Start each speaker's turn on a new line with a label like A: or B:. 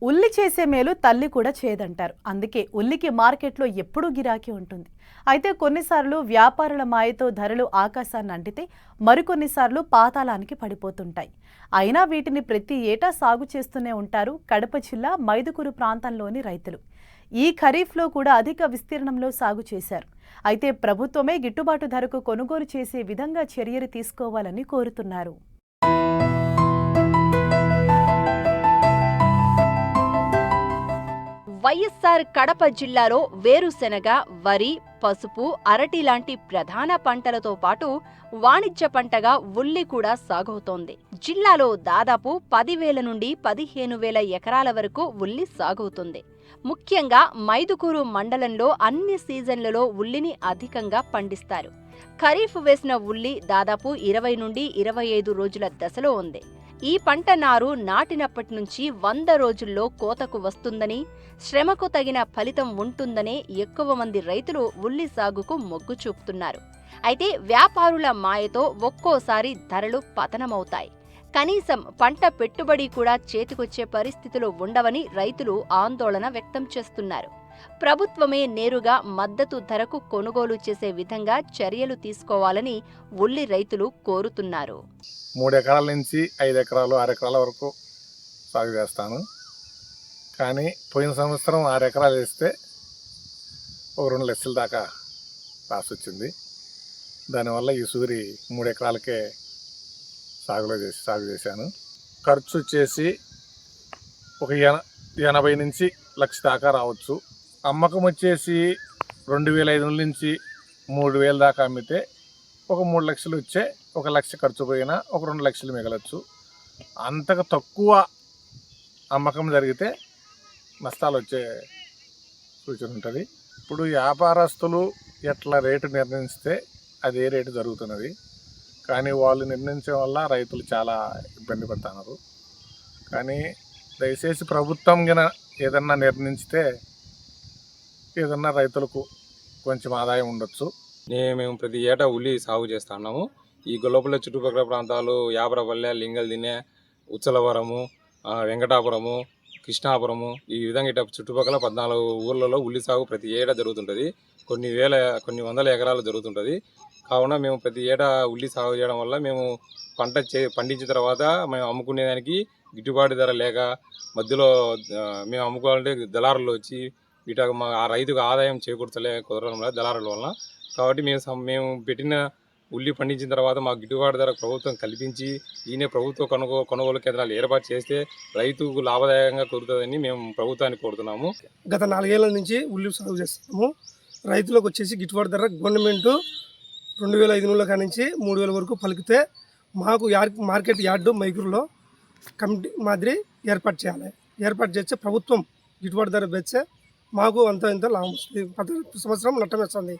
A: ఉల్లి చేసే మేలు తల్లి కూడా చేయదంటారు. అందుకే ఉల్లికి మార్కెట్లో ఎప్పుడూ గిరాకీ ఉంటుంది. అయితే కొన్నిసార్లు వ్యాపారుల మాయతో ధరలు ఆకాశాన్ని అంటితే మరికొన్నిసార్లు పాతాళానికి పడిపోతుంటాయి. అయినా వీటిని ప్రతి ఏటా సాగు చేస్తూనే ఉంటారు కడప జిల్లా మైదుకూరు ప్రాంతంలోని రైతులు. ఈ ఖరీఫ్లో కూడా అధిక విస్తీర్ణంలో సాగు చేశారు. అయితే ప్రభుత్వమే గిట్టుబాటు ధరకు కొనుగోలు చేసే విధంగా చర్యలు తీసుకోవాలని కోరుతున్నారు.
B: వైఎస్ఆర్ కడప జిల్లాలో వేరుశెనగ, వరి, పసుపు, అరటి లాంటి ప్రధాన పంటలతో పాటు వాణిజ్య పంటగా ఉల్లి కూడా సాగవుతోంది. జిల్లాలో దాదాపు 10,000 నుండి 15,000 ఎకరాల వరకు ఉల్లి సాగవుతుంది. ముఖ్యంగా మైదుకూరు మండలంలో అన్ని సీజన్లలో ఉల్లిని అధికంగా పండిస్తారు. ఖరీఫ్ వేసిన ఉల్లి దాదాపు 20 నుండి 25 రోజుల దశలో ఉంది. ఈ పంట నారు నాటినప్పటి నుంచి 100 రోజుల్లో కోతకు వస్తుందని, శ్రమకు తగిన ఫలితం ఉంటుందనే ఎక్కువ మంది రైతులు ఉల్లి సాగుకు మొగ్గు చూపుతున్నారు. అయితే వ్యాపారుల మాయతో ఒక్కోసారి ధరలు పతనమవుతాయి. కనీసం పంట పెట్టుబడి కూడా చేతికొచ్చే పరిస్థితులు ఉండవని రైతులు ఆందోళన వ్యక్తం చేస్తున్నారు. ప్రభుత్వమే నేరుగా మద్దతు ధరకు కొనుగోలు చేసే విధంగా చర్యలు తీసుకోవాలని ఉల్లి రైతులు కోరుతున్నారు.
C: 3 ఎకరాల నుంచి 5 ఎకరాలు 6 ఎకరాల వరకు సాగు చేస్తాను. కానీ పోయిన సంవత్సరం 6 ఎకరాలు వేస్తే ఒక 2 లక్షల దాకా లాస్ వచ్చింది. దానివల్ల ఈ సూరి 3 ఎకరాలకే సాగు చేశాను. ఖర్చు వచ్చేసి ఒక 80 నుంచి 1,00,000 దాకా రావచ్చు. అమ్మకం వచ్చేసి 2,500 నుంచి 3,000 దాకా అమ్మితే ఒక 3 లక్షలు వచ్చే 1 లక్ష ఖర్చు పోయినా ఒక 2 లక్షలు మిగలచ్చు. అంతకు తక్కువ అమ్మకం జరిగితే నష్టాలు వచ్చే సూచన ఉంటుంది. ఇప్పుడు వ్యాపారస్తులు ఎట్లా రేటు నిర్ణయిస్తే అదే రేటు జరుగుతున్నది. కానీ వాళ్ళు నిర్ణయించడం వల్ల రైతులు చాలా ఇబ్బంది పడుతున్నారు. కానీ దయచేసి ప్రభుత్వం గిన ఏదన్నా నిర్ణయిస్తే ఏదన్నా రైతులకు కొంచెం ఆదాయం ఉండొచ్చు.
D: మేము ప్రతి ఏటా ఉల్లి సాగు చేస్తున్నాము. ఈ గొల్లపల్లి చుట్టుపక్కల ప్రాంతాలు యాబ్రపల్లె, లింగల్దిన్నె, ఉచ్చలవరము, వెంకటాపురము, కృష్ణాపురము ఈ విధంగా ఇట్లా చుట్టుపక్కల 14 ఊర్లలో ఉల్లి సాగు ప్రతి ఏటా జరుగుతుంటుంది. కొన్ని వందల ఎకరాలు జరుగుతుంటుంది. కావున మేము ప్రతి ఏటా ఉల్లి సాగు చేయడం వల్ల మేము పండించిన తర్వాత మేము అమ్ముకునేదానికి గిట్టుబాటు ధర లేక మధ్యలో మేము అమ్ముకోవాలంటే దళారులు వచ్చి ఆ రైతుకు ఆదాయం కుదరడం వల్ల దళారుల వలన. కాబట్టి మేము పెట్టిన ఉల్లి పండించిన తర్వాత మాకు గిట్టుబాటు ధర ప్రభుత్వం కల్పించి ఈయన ప్రభుత్వ కొనుగోలు కేంద్రాలు ఏర్పాటు చేస్తే రైతుకు లాభదాయకంగా కుదురుతుందని మేము ప్రభుత్వాన్ని కోరుతున్నాము.
E: గత 4 ఏళ్ల నుంచి ఉల్లి సాగు చేస్తున్నాము. రైతులకు వచ్చేసి గిట్టుబాటు ధర గవర్నమెంట్ 2,500 కాడి నుంచి 3,000 వరకు పలికితే మాకు మార్కెట్ యార్డు మైకూరులో కమిటీ మాదిరి ఏర్పాటు చేయాలి. ఏర్పాటు చేస్తే ప్రభుత్వం గిట్టుబాటు ధర పెంచే మాకు అంత ఇంత లాభం వస్తుంది. ప్రతి సంవత్సరం నష్టం వస్తుంది.